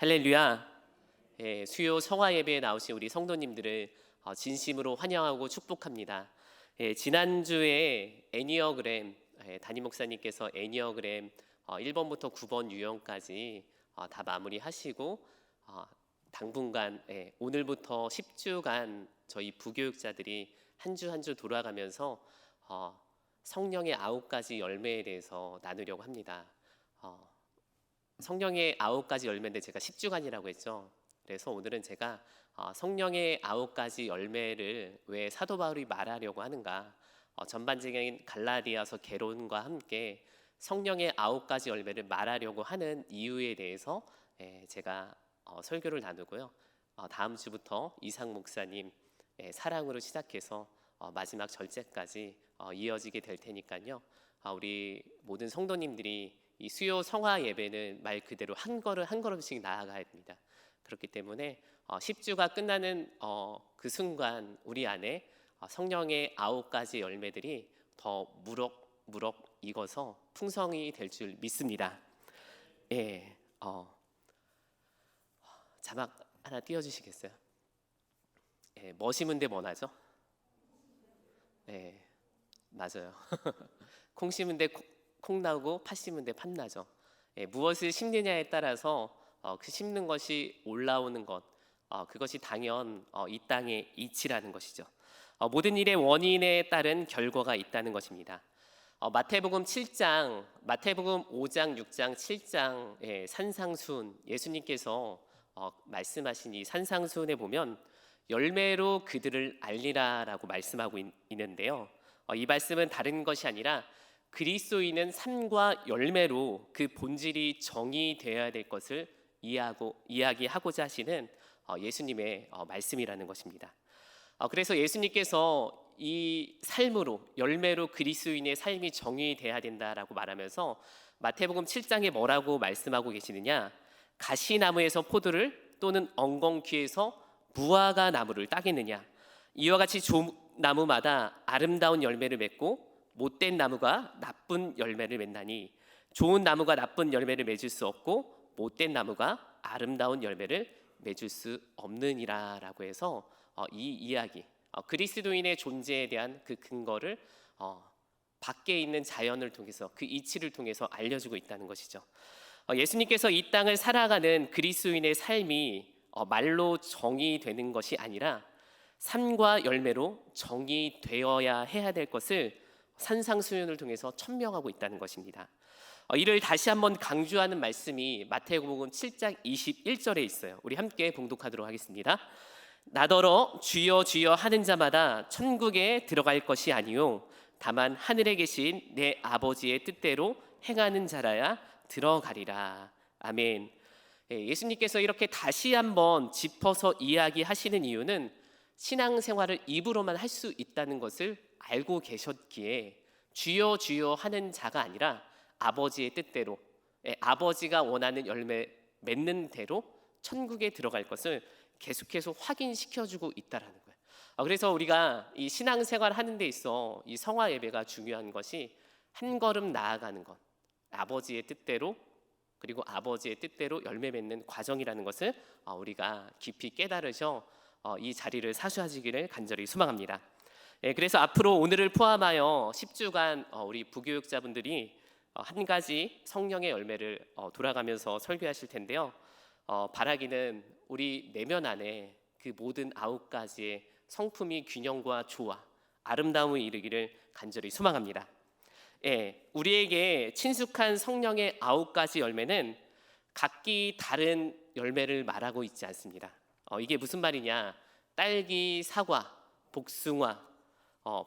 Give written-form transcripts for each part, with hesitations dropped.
할렐루야. 수요 성화 예배에 나오신 우리 성도님들을 진심으로 환영하고 축복합니다. 지난주에 애니어그램 담임 목사님께서 애니어그램 1번부터 9번 유형까지 다 마무리하시고 당분간 오늘부터 10주간 저희 부교육자들이 한 주 한 주 돌아가면서 성령의 9가지 열매에 대해서 나누려고 합니다. 성령의 9가지 열매인데 제가 10주간이라고 했죠. 그래서 오늘은 제가 성령의 9가지 열매를 왜 사도 바울이 말하려고 하는가, 전반적인 갈라디아서 개론과 함께 성령의 9가지 열매를 말하려고 하는 이유에 대해서 제가 설교를 나누고요. 다음 주부터 이상 목사님 사랑으로 시작해서 마지막 절제까지 이어지게 될 테니까요. 우리 모든 성도님들이 이 수요 성화 예배는 말 그대로 한 걸음 한 걸음씩 나아가야 됩니다. 그렇기 때문에 10주가 끝나는 그 순간 우리 안에 성령의 9가지 열매들이 더 무럭무럭 익어서 풍성이 될 줄 믿습니다. 자막 하나 띄워주시겠어요? 뭐 심은 데 뭐 나죠? 맞아요. 콩 심은 데 콩 나고 팥 심은 데 팥 나죠. 무엇을 심느냐에 따라서 그 심는 것이 올라오는 것, 그것이 당연 이 땅의 이치라는 것이죠. 모든 일의 원인에 따른 결과가 있다는 것입니다. 마태복음 7장, 마태복음 5장, 6장, 7장 산상수훈, 예수님께서 말씀하신 이 산상수훈에 보면 열매로 그들을 알리라라고 말씀하고 있는데요. 이 말씀은 다른 것이 아니라 그리스도인은 삶과 열매로 그 본질이 정의되어야 될 것을 이야기하고자 하시는 예수님의 말씀이라는 것입니다. 그래서 예수님께서 이 삶으로 열매로 그리스도인의 삶이 정의되어야 된다라고 말하면서 마태복음 7장에 뭐라고 말씀하고 계시느냐, 가시나무에서 포도를 또는 엉겅퀴에서 무화과 나무를 따겠느냐, 이와 같이 나무마다 아름다운 열매를 맺고 못된 나무가 나쁜 열매를 맺나니 좋은 나무가 나쁜 열매를 맺을 수 없고 못된 나무가 아름다운 열매를 맺을 수 없느니라 라고 해서 이 이야기, 그리스도인의 존재에 대한 그 근거를 밖에 있는 자연을 통해서 그 이치를 통해서 알려주고 있다는 것이죠. 예수님께서 이 땅을 살아가는 그리스도인의 삶이 말로 정의되는 것이 아니라 삶과 열매로 정의되어야 해야 될 것을 산상수훈을 통해서 천명하고 있다는 것입니다. 이를 다시 한번 강조하는 말씀이 마태복음 7장 21절에 있어요. 우리 함께 봉독하도록 하겠습니다. 나더러 주여 주여 하는 자마다 천국에 들어갈 것이 아니요 다만 하늘에 계신 내 아버지의 뜻대로 행하는 자라야 들어가리라. 아멘. 예수님께서 이렇게 다시 한번 짚어서 이야기하시는 이유는 신앙생활을 입으로만 할 수 있다는 것을 알고 계셨기에 주여 주여 하는 자가 아니라 아버지의 뜻대로, 아버지가 원하는 열매 맺는 대로 천국에 들어갈 것을 계속해서 확인시켜주고 있다라는 거예요. 그래서 우리가 이 신앙생활 하는 데 있어 이 성화 예배가 중요한 것이 한 걸음 나아가는 것, 아버지의 뜻대로, 그리고 아버지의 뜻대로 열매 맺는 과정이라는 것을 우리가 깊이 깨달으셔 이 자리를 사수하시기를 간절히 소망합니다. 그래서 앞으로 오늘을 포함하여 10주간 우리 부교육자분들이 한 가지 성령의 열매를 돌아가면서 설교하실 텐데요. 바라기는 우리 내면 안에 그 모든 9가지의 성품이 균형과 조화, 아름다움을 이루기를 간절히 소망합니다. 우리에게 친숙한 성령의 9가지 열매는 각기 다른 열매를 말하고 있지 않습니다. 이게 무슨 말이냐, 딸기, 사과, 복숭아,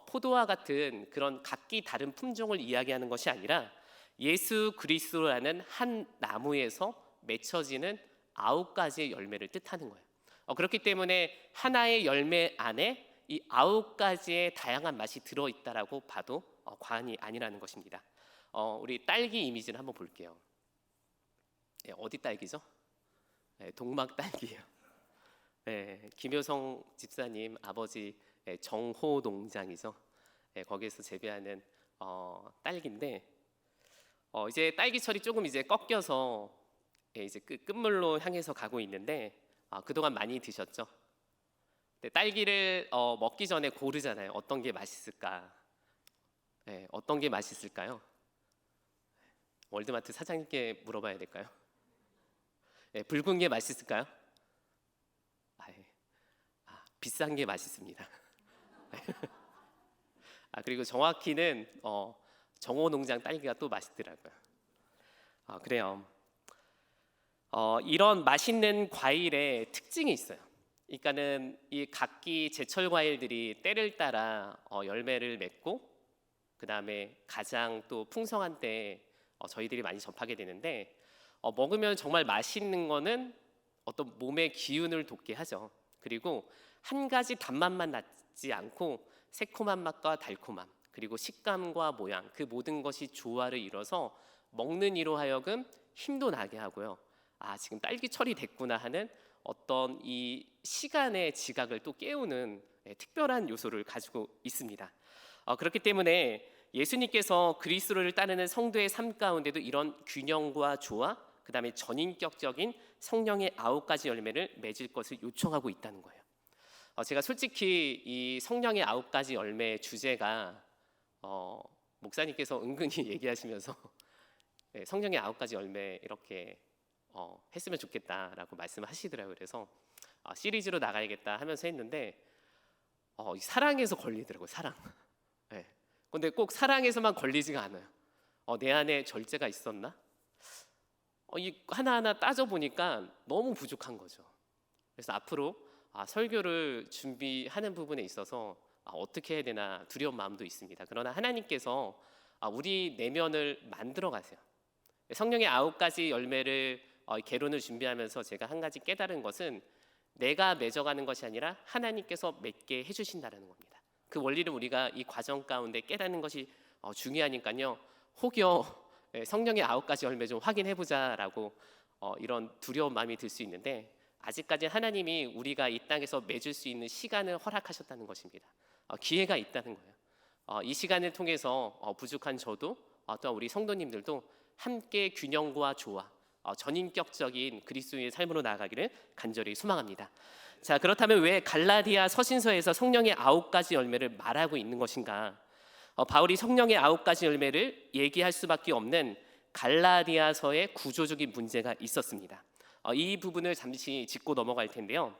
포도와 같은 그런 각기 다른 품종을 이야기하는 것이 아니라 예수 그리스도라는 한 나무에서 맺혀지는 9가지의 열매를 뜻하는 거예요. 그렇기 때문에 하나의 열매 안에 이 9가지의 다양한 맛이 들어있다라고 봐도 과언이 아니라는 것입니다. 우리 딸기 이미지를 한번 볼게요. 어디 딸기죠? 동막 딸기예요. 김효성 집사님 아버지 정호 농장이죠. 거기에서 재배하는 딸기인데 이제 딸기철이 조금 이제 꺾여서 이제 끝물로 향해서 가고 있는데 그동안 많이 드셨죠? 네, 딸기를 먹기 전에 고르잖아요. 어떤 게 맛있을까? 네, 어떤 게 맛있을까요? 월드마트 사장님께 물어봐야 될까요? 네, 붉은 게 맛있을까요? 예. 비싼 게 맛있습니다. 그리고 정확히는 정호농장 딸기가 또 맛있더라고요. 그래요. 이런 맛있는 과일의 특징이 있어요. 그러니까는 이 각기 제철 과일들이 때를 따라 열매를 맺고 그 다음에 가장 또 풍성한 때에 저희들이 많이 접하게 되는데 먹으면 정말 맛있는 거는 어떤 몸의 기운을 돋게 하죠. 그리고 한 가지 단맛만 나지 않고 새콤한 맛과 달콤함 그리고 식감과 모양 그 모든 것이 조화를 이뤄서 먹는 이로 하여금 힘도 나게 하고요. 지금 딸기철이 됐구나 하는 어떤 이 시간의 지각을 또 깨우는 특별한 요소를 가지고 있습니다. 그렇기 때문에 예수님께서 그리스도를 따르는 성도의 삶 가운데도 이런 균형과 조화, 그 다음에 전인격적인 성령의 9가지 열매를 맺을 것을 요청하고 있다는 거예요. 제가 솔직히 이 성령의 9가지 열매의 주제가 목사님께서 은근히 얘기하시면서 성령의 9가지 열매 이렇게 했으면 좋겠다라고 말씀하시더라고요. 그래서 시리즈로 나가야겠다 하면서 했는데 사랑에서 걸리더라고요. 사랑. 근데 꼭 사랑에서만 걸리지가 않아요. 내 안에 절제가 있었나? 이 하나하나 따져보니까 너무 부족한 거죠. 그래서 앞으로 설교를 준비하는 부분에 있어서 어떻게 해야 되나 두려운 마음도 있습니다. 그러나 하나님께서 우리 내면을 만들어 가세요. 성령의 9가지 열매를 개론을 준비하면서 제가 한 가지 깨달은 것은 내가 맺어가는 것이 아니라 하나님께서 맺게 해주신다는 겁니다. 그 원리를 우리가 이 과정 가운데 깨닫는 것이 중요하니까요. 혹여 성령의 9가지 열매 좀 확인해보자라고 이런 두려운 마음이 들 수 있는데 아직까지 하나님이 우리가 이 땅에서 맺을 수 있는 시간을 허락하셨다는 것입니다. 기회가 있다는 거예요. 이 시간을 통해서 부족한 저도 또한 우리 성도님들도 함께 균형과 조화 전인격적인 그리스도의 삶으로 나아가기를 간절히 소망합니다. 자, 그렇다면 왜 갈라디아 서신서에서 성령의 9가지 열매를 말하고 있는 것인가? 바울이 성령의 9가지 열매를 얘기할 수밖에 없는 갈라디아서의 구조적인 문제가 있었습니다. 이 부분을 잠시 짚고 넘어갈 텐데요.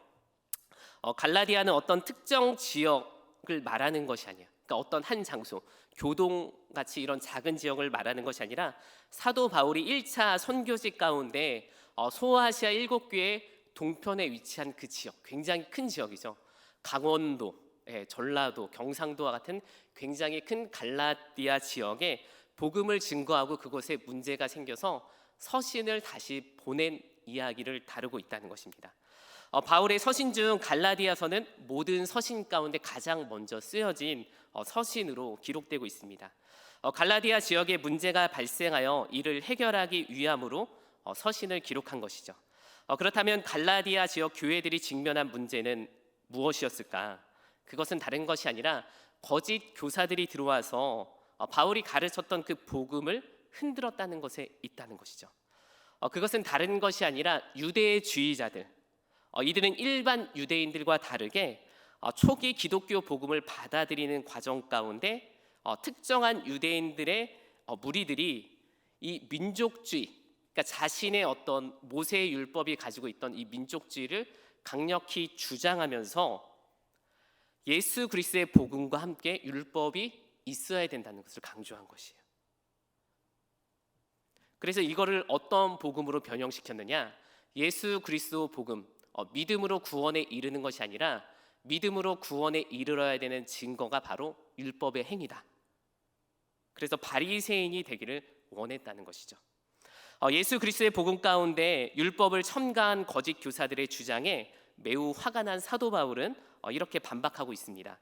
갈라디아는 어떤 특정 지역을 말하는 것이 아니에요. 그러니까 어떤 한 장소, 교동같이 이런 작은 지역을 말하는 것이 아니라 사도 바울이 1차 선교직 가운데 소아시아 7교회 동편에 위치한 그 지역, 굉장히 큰 지역이죠. 강원도, 전라도, 경상도와 같은 굉장히 큰 갈라디아 지역에 복음을 증거하고 그곳에 문제가 생겨서 서신을 다시 보낸 이야기를 다루고 있다는 것입니다. 바울의 서신 중 갈라디아서는 모든 서신 가운데 가장 먼저 쓰여진 서신으로 기록되고 있습니다. 갈라디아 지역에 문제가 발생하여 이를 해결하기 위함으로 서신을 기록한 것이죠. 그렇다면 갈라디아 지역 교회들이 직면한 문제는 무엇이었을까? 그것은 다른 것이 아니라 거짓 교사들이 들어와서 바울이 가르쳤던 그 복음을 흔들었다는 것에 있다는 것이죠. 그것은 다른 것이 아니라 유대주의자들, 이들은 일반 유대인들과 다르게 초기 기독교 복음을 받아들이는 과정 가운데 특정한 유대인들의 무리들이 이 민족주의, 그러니까 자신의 어떤 모세의 율법이 가지고 있던 이 민족주의를 강력히 주장하면서 예수 그리스도의 복음과 함께 율법이 있어야 된다는 것을 강조한 것이에요. 그래서 이거를 어떤 복음으로 변형시켰느냐? 예수 그리스도 복음, 믿음으로 구원에 이르는 것이 아니라 믿음으로 구원에 이르러야 되는 증거가 바로 율법의 행위다. 그래서 바리새인이 되기를 원했다는 것이죠. 예수 그리스도의 복음 가운데 율법을 첨가한 거짓 교사들의 주장에 매우 화가 난 사도 바울은 이렇게 반박하고 있습니다.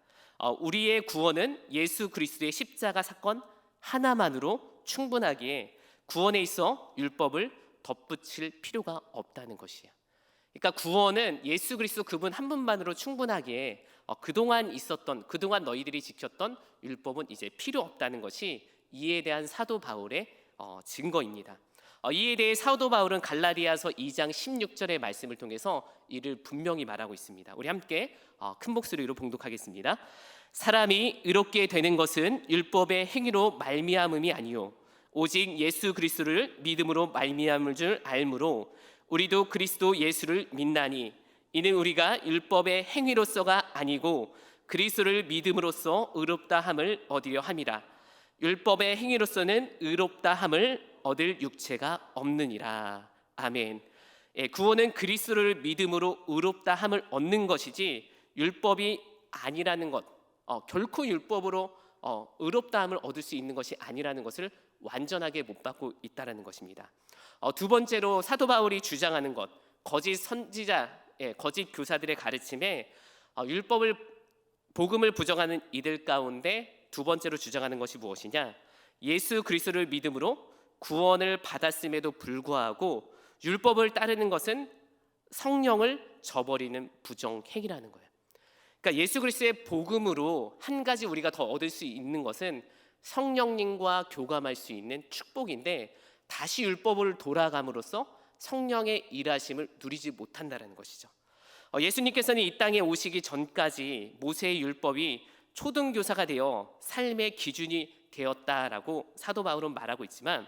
우리의 구원은 예수 그리스도의 십자가 사건 하나만으로 충분하기에 구원에 있어 율법을 덧붙일 필요가 없다는 것이에요. 그러니까 구원은 예수 그리스도 그분 한 분만으로 충분하기에 그동안 너희들이 지켰던 율법은 이제 필요 없다는 것이 이에 대한 사도 바울의 증거입니다. 이에 대해 사도 바울은 갈라디아서 2장 16절의 말씀을 통해서 이를 분명히 말하고 있습니다. 우리 함께 큰 목소리로 봉독하겠습니다. 사람이 의롭게 되는 것은 율법의 행위로 말미암음이 아니요 오직 예수 그리스도를 믿음으로 말미암을 줄 알므로 우리도 그리스도 예수를 믿나니 이는 우리가 율법의 행위로서가 아니고 그리스도를 믿음으로써 의롭다 함을 얻으려 함이라. 율법의 행위로서는 의롭다 함을 얻을 육체가 없느니라. 아멘. 구원은 그리스도를 믿음으로 의롭다 함을 얻는 것이지 율법이 아니라는 것, 결코 율법으로 의롭다 함을 얻을 수 있는 것이 아니라는 것을 완전하게 못 받고 있다는 것입니다. 두 번째로 사도 바울이 주장하는 것, 거짓 선지자, 거짓 교사들의 가르침에 복음을 부정하는 이들 가운데 두 번째로 주장하는 것이 무엇이냐? 예수 그리스도를 믿음으로 구원을 받았음에도 불구하고 율법을 따르는 것은 성령을 저버리는 부정행위라는 거예요. 그러니까 예수 그리스도의 복음으로 한 가지 우리가 더 얻을 수 있는 것은 성령님과 교감할 수 있는 축복인데 다시 율법을 돌아감으로써 성령의 일하심을 누리지 못한다는 것이죠. 예수님께서는 이 땅에 오시기 전까지 모세의 율법이 초등교사가 되어 삶의 기준이 되었다라고 사도 바울은 말하고 있지만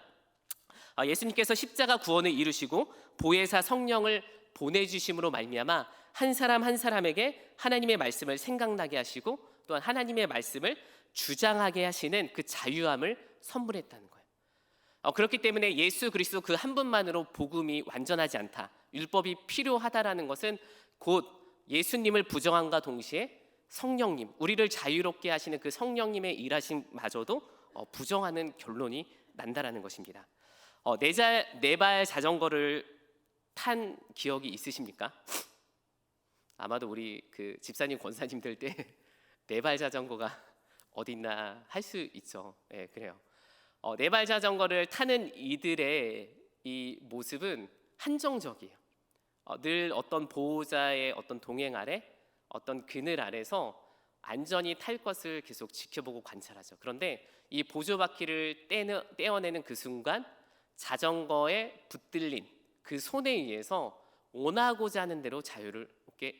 예수님께서 십자가 구원을 이루시고 보혜사 성령을 보내주심으로 말미암아 한 사람 한 사람에게 하나님의 말씀을 생각나게 하시고 또한 하나님의 말씀을 주장하게 하시는 그 자유함을 선물했다는 거예요. 그렇기 때문에 예수 그리스도 그 한 분만으로 복음이 완전하지 않다, 율법이 필요하다라는 것은 곧 예수님을 부정함과 동시에 성령님, 우리를 자유롭게 하시는 그 성령님의 일하심마저도 부정하는 결론이 난다라는 것입니다. 네 발 자전거를 탄 기억이 있으십니까? 아마도 우리 그 집사님 권사님들 때 네 발 자전거가 어디 있나 할 수 있죠. 그래요. 네 발 자전거를 타는 이들의 이 모습은 한정적이에요. 늘 어떤 보호자의 어떤 동행 아래, 어떤 그늘 아래서 안전히 탈 것을 계속 지켜보고 관찰하죠. 그런데 이 보조바퀴를 떼어내는 그 순간 자전거에 붙들린 그 손에 의해서 원하고자 하는 대로 자유를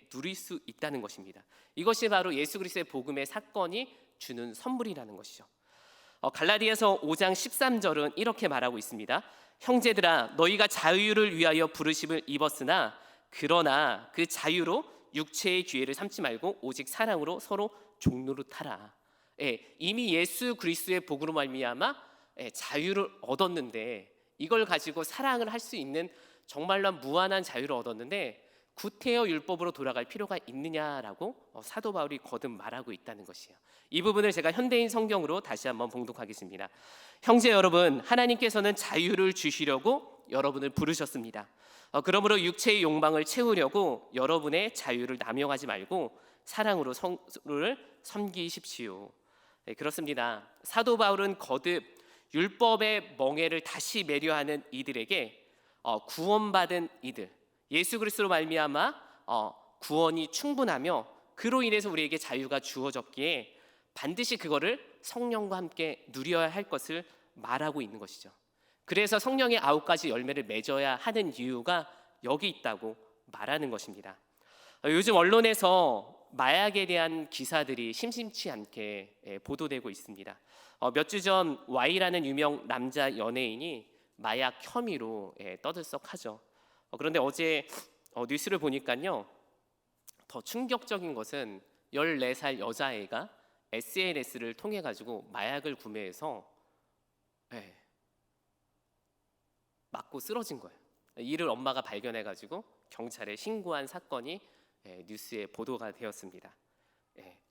누릴 수 있다는 것입니다. 이것이 바로 예수 그리스도의 복음의 사건이 주는 선물이라는 것이죠. 갈라디아서 5장 13절은 이렇게 말하고 있습니다. 형제들아, 너희가 자유를 위하여 부르심을 입었으나 그러나 그 자유로 육체의 기회를 삼지 말고 오직 사랑으로 서로 종로로 타라. 이미 예수 그리스도의 복으로 말미암아 자유를 얻었는데 이걸 가지고 사랑을 할 수 있는 정말로 무한한 자유를 얻었는데 구태여 율법으로 돌아갈 필요가 있느냐라고 사도 바울이 거듭 말하고 있다는 것이에요. 이 부분을 제가 현대인 성경으로 다시 한번 봉독하겠습니다. 형제 여러분, 하나님께서는 자유를 주시려고 여러분을 부르셨습니다. 그러므로 육체의 욕망을 채우려고 여러분의 자유를 남용하지 말고 사랑으로 서로를 섬기십시오. 그렇습니다. 사도 바울은 거듭 율법의 멍에를 다시 매료하는 이들에게 구원받은 이들, 예수 그리스도로 말미암아 구원이 충분하며 그로 인해서 우리에게 자유가 주어졌기에 반드시 그거를 성령과 함께 누려야 할 것을 말하고 있는 것이죠. 그래서 성령의 9가지 열매를 맺어야 하는 이유가 여기 있다고 말하는 것입니다. 요즘 언론에서 마약에 대한 기사들이 심심치 않게 보도되고 있습니다. 몇 주 전 Y라는 유명 남자 연예인이 마약 혐의로 떠들썩하죠. 그런데 어제 뉴스를 보니까요, 더 충격적인 것은 14살 여자애가 SNS를 통해 가지고 마약을 구매해서 맞고 쓰러진 거예요. 이를 엄마가 발견해 가지고 경찰에 신고한 사건이 뉴스에 보도가 되었습니다.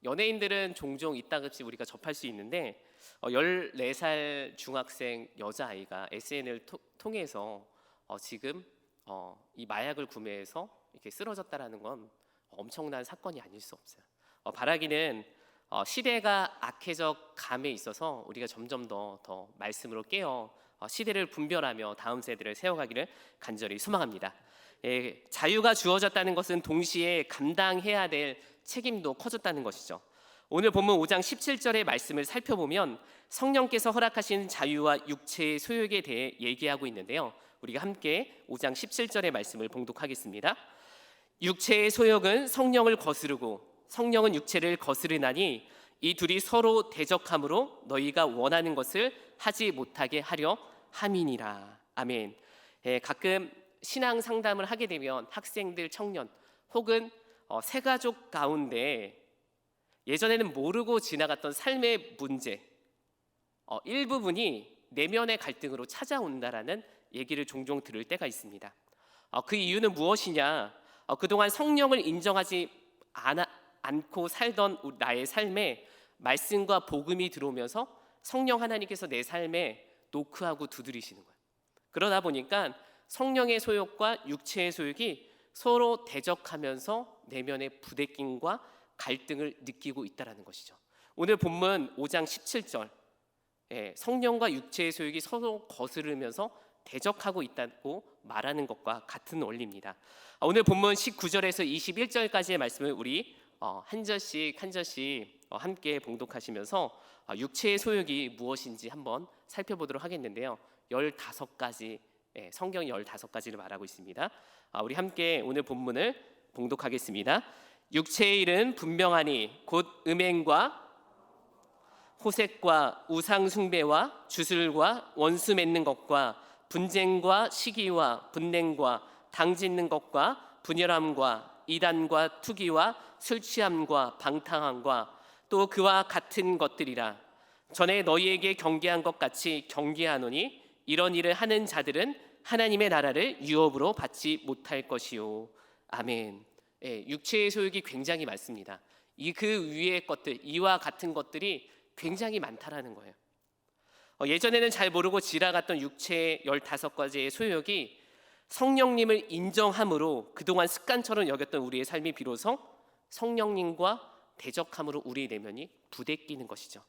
연예인들은 종종 이따금씩 우리가 접할 수 있는데 14살 중학생 여자아이가 SNS를 통해서 지금 이 마약을 구매해서 이렇게 쓰러졌다라는 건 엄청난 사건이 아닐 수 없어요. 바라기는 시대가 악해져 감에 있어서 우리가 점점 더 말씀으로 깨어 시대를 분별하며 다음 세대를 세워가기를 간절히 소망합니다. 자유가 주어졌다는 것은 동시에 감당해야 될 책임도 커졌다는 것이죠. 오늘 본문 5장 17절의 말씀을 살펴보면 성령께서 허락하신 자유와 육체의 소욕에 대해 얘기하고 있는데요. 우리가 함께 5장 17절의 말씀을 봉독하겠습니다. 육체의 소욕은 성령을 거스르고 성령은 육체를 거스르나니 이 둘이 서로 대적함으로 너희가 원하는 것을 하지 못하게 하려 함이니라. 아멘. 가끔 신앙 상담을 하게 되면 학생들, 청년 혹은 새가족 가운데 예전에는 모르고 지나갔던 삶의 문제 일부분이 내면의 갈등으로 찾아온다라는 얘기를 종종 들을 때가 있습니다. 그 이유는 무엇이냐? 그동안 성령을 인정하지 않고 살던 나의 삶에 말씀과 복음이 들어오면서 성령 하나님께서 내 삶에 노크하고 두드리시는 거예요. 그러다 보니까 성령의 소욕과 육체의 소욕이 서로 대적하면서 내면의 부대낌과 갈등을 느끼고 있다는 것이죠. 오늘 본문 5장 17절 성령과 육체의 소욕이 서로 거스르면서 대적하고 있다고 말하는 것과 같은 원리입니다. 오늘 본문 19절에서 21절까지의 말씀을 우리 한 절씩 함께 봉독하시면서 육체의 소욕이 무엇인지 한번 살펴보도록 하겠는데요. 15가지 성경 15가지를 말하고 있습니다. 우리 함께 오늘 본문을 봉독하겠습니다. 육체의 일은 분명하니 곧 음행과 호색과 우상 숭배와 주술과 원수 맺는 것과 분쟁과 시기와 분냉과 당짓는 것과 분열함과 이단과 투기와 술 취함과 방탕함과 또 그와 같은 것들이라. 전에 너희에게 경계한 것 같이 경계하노니 이런 일을 하는 자들은 하나님의 나라를 유업으로 받지 못할 것이요. 아멘. 육체의 소욕이 굉장히 많습니다. 그 위의 것들, 이와 같은 것들이 굉장히 많다라는 거예요. 예전에는 잘 모르고 지나갔던 육체의 15가지의 소욕이 성령님을 인정함으로 그동안 습관처럼 여겼던 우리의 삶이 비로소 성령님과 대적함으로 우리의 내면이 부대끼는 것이죠.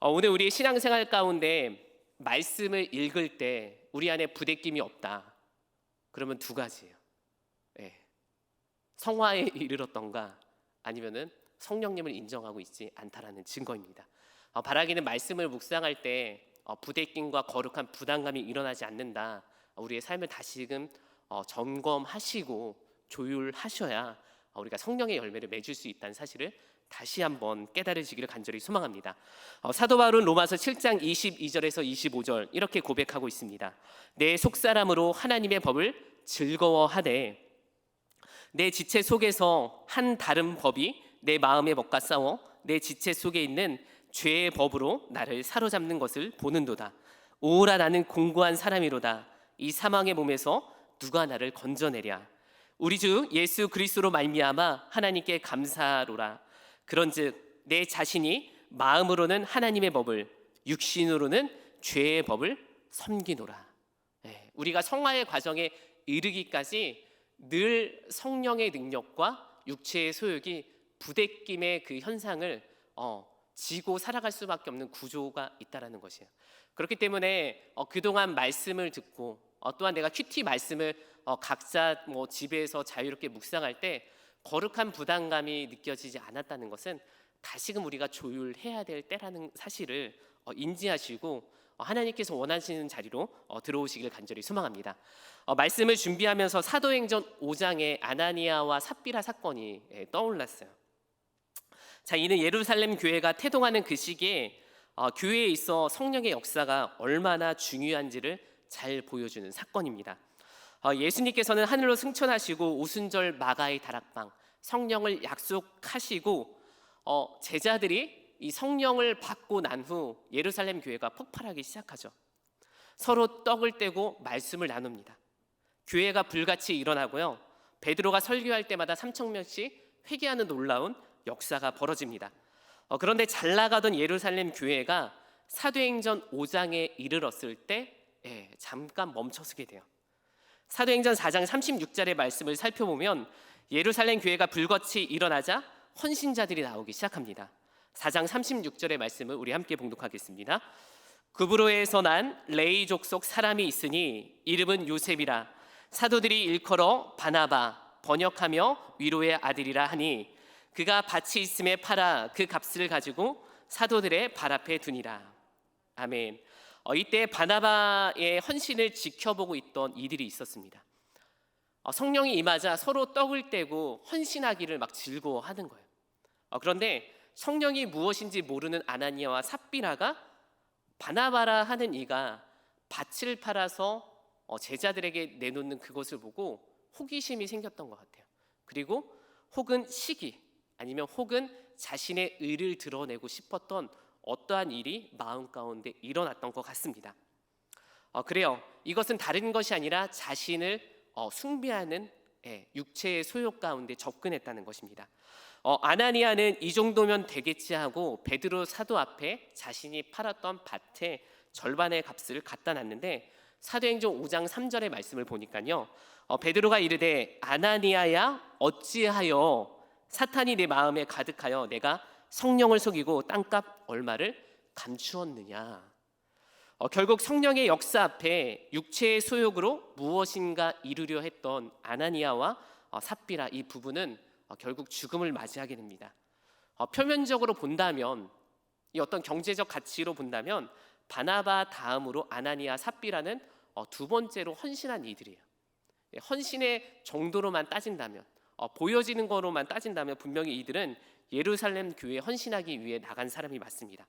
오늘 우리의 신앙생활 가운데 말씀을 읽을 때 우리 안에 부대낌이 없다. 그러면 두 가지예요. 성화에 이르렀던가 아니면은 성령님을 인정하고 있지 않다라는 증거입니다. 바라기는 말씀을 묵상할 때 부대낌과 거룩한 부담감이 일어나지 않는다. 우리의 삶을 다시금 점검하시고 조율하셔야 우리가 성령의 열매를 맺을 수 있다는 사실을 다시 한번 깨달으시기를 간절히 소망합니다. 사도 바울은 로마서 7장 22절에서 25절 이렇게 고백하고 있습니다. 내 속사람으로 하나님의 법을 즐거워하되 내 지체 속에서 한 다른 법이 내 마음의 법과 싸워 내 지체 속에 있는 죄의 법으로 나를 사로잡는 것을 보는도다. 오라 나는 공고한 사람이로다. 이 사망의 몸에서 누가 나를 건져내랴. 우리 주 예수 그리스도로 말미암아 하나님께 감사로라. 그런즉 내 자신이 마음으로는 하나님의 법을 육신으로는 죄의 법을 섬기노라. 우리가 성화의 과정에 이르기까지 늘 성령의 능력과 육체의 소욕이 부대낌의 그 현상을 지고 살아갈 수밖에 없는 구조가 있다라는 것이에요. 그렇기 때문에 그동안 말씀을 듣고 또한 내가 큐티 말씀을 각자 집에서 자유롭게 묵상할 때 거룩한 부담감이 느껴지지 않았다는 것은 다시금 우리가 조율해야 될 때라는 사실을 인지하시고 하나님께서 원하시는 자리로 들어오시길 간절히 소망합니다. 말씀을 준비하면서 사도행전 5장의 아나니아와 삽비라 사건이 떠올랐어요. 자, 이는 예루살렘 교회가 태동하는 그 시기에 교회에 있어 성령의 역사가 얼마나 중요한지를 잘 보여주는 사건입니다. 예수님께서는 하늘로 승천하시고 오순절 마가의 다락방 성령을 약속하시고 제자들이 이 성령을 받고 난 후 예루살렘 교회가 폭발하기 시작하죠. 서로 떡을 떼고 말씀을 나눕니다. 교회가 불같이 일어나고요. 베드로가 설교할 때마다 3,000명씩 회개하는 놀라운 역사가 벌어집니다. 그런데 잘 나가던 예루살렘 교회가 사도행전 5장에 이르렀을 때 잠깐 멈춰서게 돼요. 사도행전 4장 36절의 말씀을 살펴보면 예루살렘 교회가 불같이 일어나자 헌신자들이 나오기 시작합니다. 4장 36절의 말씀을 우리 함께 봉독하겠습니다. 구브로에서 난 레이 족속 사람이 있으니 이름은 요셉이라. 사도들이 일컬어 바나바 번역하며 위로의 아들이라 하니 그가 밭이 있음에 팔아 그 값을 가지고 사도들의 발 앞에 두니라. 아멘. 이때 바나바의 헌신을 지켜보고 있던 이들이 있었습니다. 성령이 임하자 서로 떡을 떼고 헌신하기를 막 즐거워하는 거예요. 그런데 성령이 무엇인지 모르는 아나니아와 삽비라가 바나바라 하는 이가 밭을 팔아서 제자들에게 내놓는 그것을 보고 호기심이 생겼던 것 같아요. 그리고 혹은 시기 아니면 혹은 자신의 의를 드러내고 싶었던 어떠한 일이 마음 가운데 일어났던 것 같습니다. 그래요. 이것은 다른 것이 아니라 자신을 숭배하는 육체의 소욕 가운데 접근했다는 것입니다. 아나니아는 이 정도면 되겠지 하고 베드로 사도 앞에 자신이 팔았던 밭의 절반의 값을 갖다 놨는데 사도행전 5장 3절의 말씀을 보니까요, 베드로가 이르되 아나니아야 어찌하여 사탄이 내 마음에 가득하여 내가 성령을 속이고 땅값 얼마를 감추었느냐. 결국 성령의 역사 앞에 육체의 소욕으로 무엇인가 이루려 했던 아나니아와 삽비라 이 부부는 결국 죽음을 맞이하게 됩니다. 표면적으로 본다면 이 어떤 경제적 가치로 본다면 바나바 다음으로 아나니아 삽비라는 두 번째로 헌신한 이들이에요. 헌신의 정도로만 따진다면 보여지는 거로만 따진다면 분명히 이들은 예루살렘 교회에 헌신하기 위해 나간 사람이 맞습니다.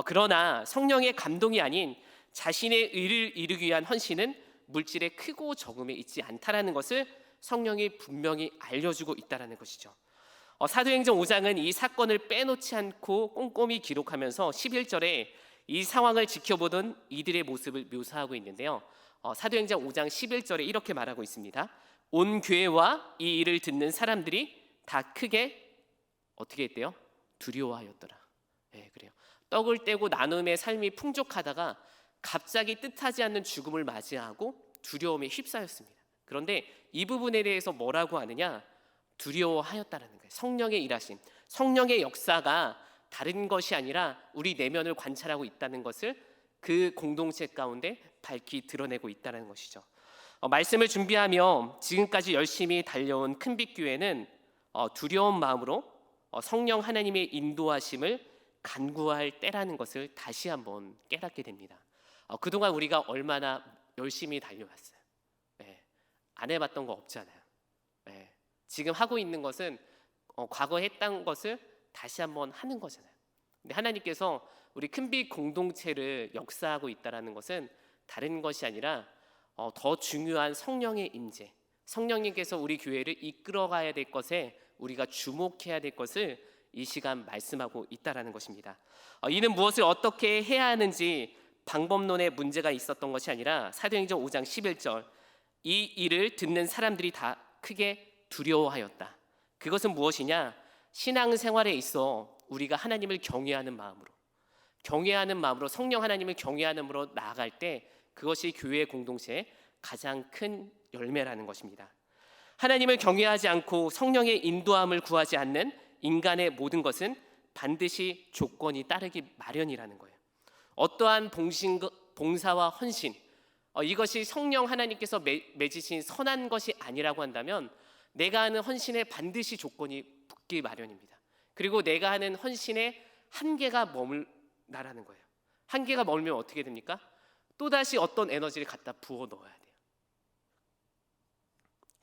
그러나 성령의 감동이 아닌 자신의 의를 이루기 위한 헌신은 물질의 크고 적음에 있지 않다라는 것을 성령이 분명히 알려주고 있다는 것이죠. 사도행전 5장은 이 사건을 빼놓지 않고 꼼꼼히 기록하면서 11절에 이 상황을 지켜보던 이들의 모습을 묘사하고 있는데요, 사도행전 5장 11절에 이렇게 말하고 있습니다. 온 교회와 이 일을 듣는 사람들이 다 크게 어떻게 했대요? 두려워하였더라. 그래요. 떡을 떼고 나눔의 삶이 풍족하다가 갑자기 뜻하지 않는 죽음을 맞이하고 두려움에 휩싸였습니다. 그런데 이 부분에 대해서 뭐라고 하느냐? 두려워하였다라는 거예요. 성령의 일하심, 성령의 역사가 다른 것이 아니라 우리 내면을 관찰하고 있다는 것을 그 공동체 가운데 밝히 드러내고 있다는 것이죠. 말씀을 준비하며 지금까지 열심히 달려온 큰빛교회는 두려운 마음으로 성령 하나님의 인도하심을 간구할 때라는 것을 다시 한번 깨닫게 됩니다. 그동안 우리가 얼마나 열심히 달려왔어요. 안 해봤던 거 없잖아요. 지금 하고 있는 것은 과거에 했던 것을 다시 한번 하는 거잖아요. 근데 하나님께서 우리 큰빛 공동체를 역사하고 있다는 것은 다른 것이 아니라 더 중요한 성령의 임재, 성령님께서 우리 교회를 이끌어가야 될 것에 우리가 주목해야 될 것을 이 시간 말씀하고 있다는 것입니다. 이는 무엇을 어떻게 해야 하는지 방법론에 문제가 있었던 것이 아니라 사도행전 5장 11절 이 일을 듣는 사람들이 다 크게 두려워하였다. 그것은 무엇이냐? 신앙생활에 있어 우리가 하나님을 경외하는 마음으로 성령 하나님을 경외하는 마음으로 나아갈 때 그것이 교회 공동체의 가장 큰 열매라는 것입니다. 하나님을 경외하지 않고 성령의 인도함을 구하지 않는 인간의 모든 것은 반드시 조건이 따르기 마련이라는 거예요. 어떠한 봉사와 헌신, 이것이 성령 하나님께서 맺으신 선한 것이 아니라고 한다면 내가 하는 헌신에 반드시 조건이 붙기 마련입니다. 그리고 내가 하는 헌신에 한계가 머물나라는 거예요. 한계가 머물면 어떻게 됩니까? 또다시 어떤 에너지를 갖다 부어 넣어야 돼요.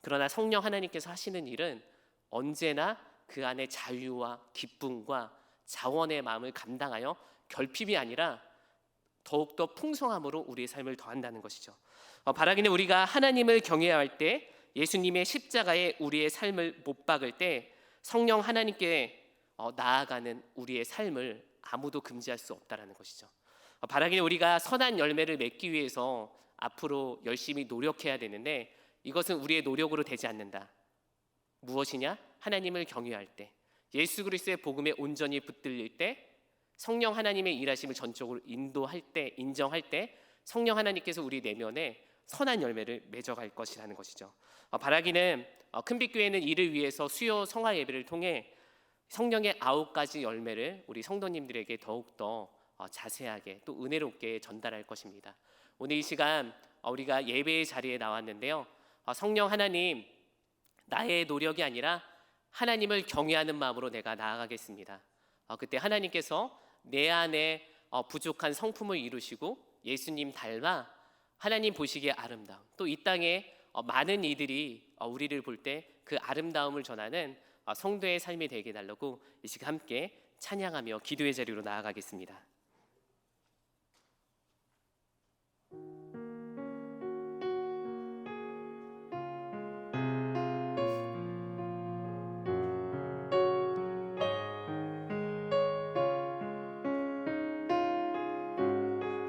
그러나 성령 하나님께서 하시는 일은 언제나 그 안에 자유와 기쁨과 자원의 마음을 감당하여 결핍이 아니라 더욱더 풍성함으로 우리의 삶을 더한다는 것이죠. 바라기는 우리가 하나님을 경외할 때 예수님의 십자가에 우리의 삶을 못 박을 때 성령 하나님께 나아가는 우리의 삶을 아무도 금지할 수 없다는 것이죠. 바라기는 우리가 선한 열매를 맺기 위해서 앞으로 열심히 노력해야 되는데 이것은 우리의 노력으로 되지 않는다. 무엇이냐? 하나님을 경외할 때, 예수 그리스도의 복음에 온전히 붙들릴 때, 성령 하나님의 일하심을 전적으로 인도할 때, 인정할 때 성령 하나님께서 우리 내면에 선한 열매를 맺어갈 것이라는 것이죠. 바라기는 큰빛교회는 이를 위해서 수요 성화 예배를 통해 성령의 9가지 열매를 우리 성도님들에게 더욱더 자세하게 또 은혜롭게 전달할 것입니다. 오늘 이 시간 우리가 예배의 자리에 나왔는데요, 성령 하나님, 나의 노력이 아니라 하나님을 경외하는 마음으로 내가 나아가겠습니다. 그때 하나님께서 내 안에 부족한 성품을 이루시고 예수님 닮아 하나님 보시기에 아름다움, 또 이 땅에 많은 이들이 우리를 볼 때 그 아름다움을 전하는 성도의 삶이 되게 해달라고 이 시간 함께 찬양하며 기도의 자리로 나아가겠습니다.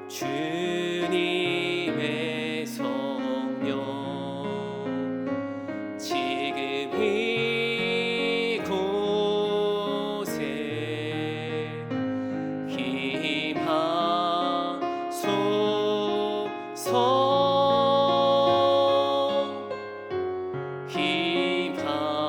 주님의 성령 지금 이곳에 힘하소서 주님의 성령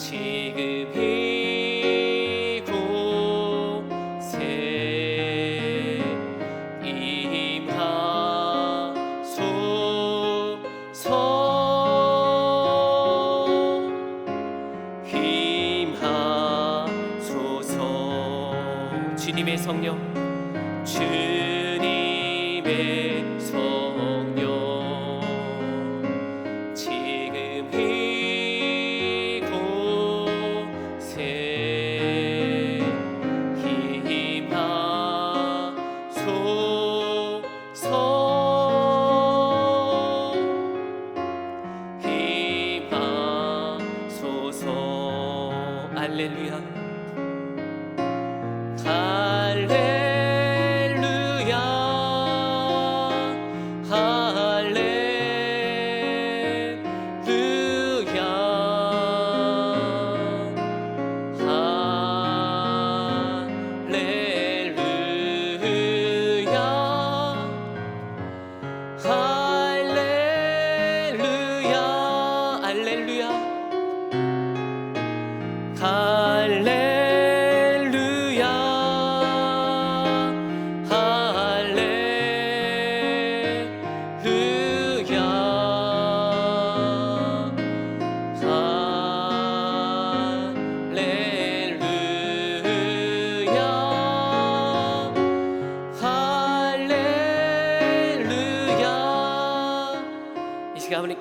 지금 이곳에 힘하소서 주님의 성령 주님의 성령 지금 이곳에 힘하소서 할렐루야 할렐루야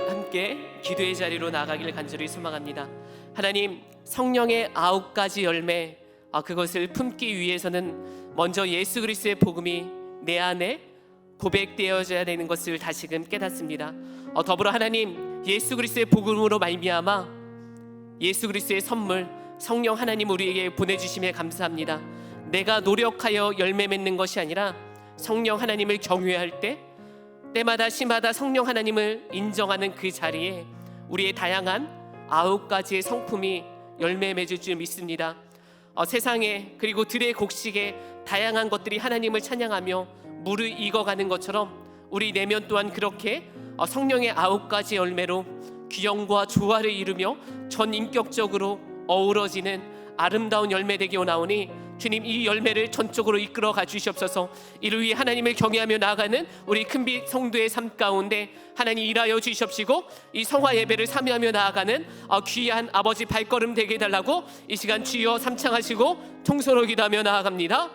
함께 기도의 자리로 나아가기를 간절히 소망합니다. 하나님, 성령의 9가지 열매, 그것을 품기 위해서는 먼저 예수 그리스도의 복음이 내 안에 고백되어져야 되는 것을 다시금 깨닫습니다. 더불어 하나님, 예수 그리스도의 복음으로 말미암아 예수 그리스도의 선물 성령 하나님 우리에게 보내주심에 감사합니다. 내가 노력하여 열매 맺는 것이 아니라 성령 하나님을 경외할 때 때마다 시마다 성령 하나님을 인정하는 그 자리에 우리의 다양한 9가지의 성품이 열매 맺을 줄 믿습니다. 세상에 그리고 들의 곡식에 다양한 것들이 하나님을 찬양하며 무르익어가는 것처럼 우리 내면 또한 그렇게 성령의 9가지 열매로 귀영과 조화를 이루며 전인격적으로 어우러지는 아름다운 열매 되기 원하오니 주님, 이 열매를 전적으로 이끌어 가주시옵소서. 이를 위해 하나님을 경외하며 나아가는 우리 큰빛 성도의 삶 가운데 하나님 일하여 주시옵시고, 이 성화 예배를 참여하며 나아가는 귀한 아버지 발걸음 되게 해달라고 이 시간 주여 삼창하시고 통솔로 기도하며 나아갑니다.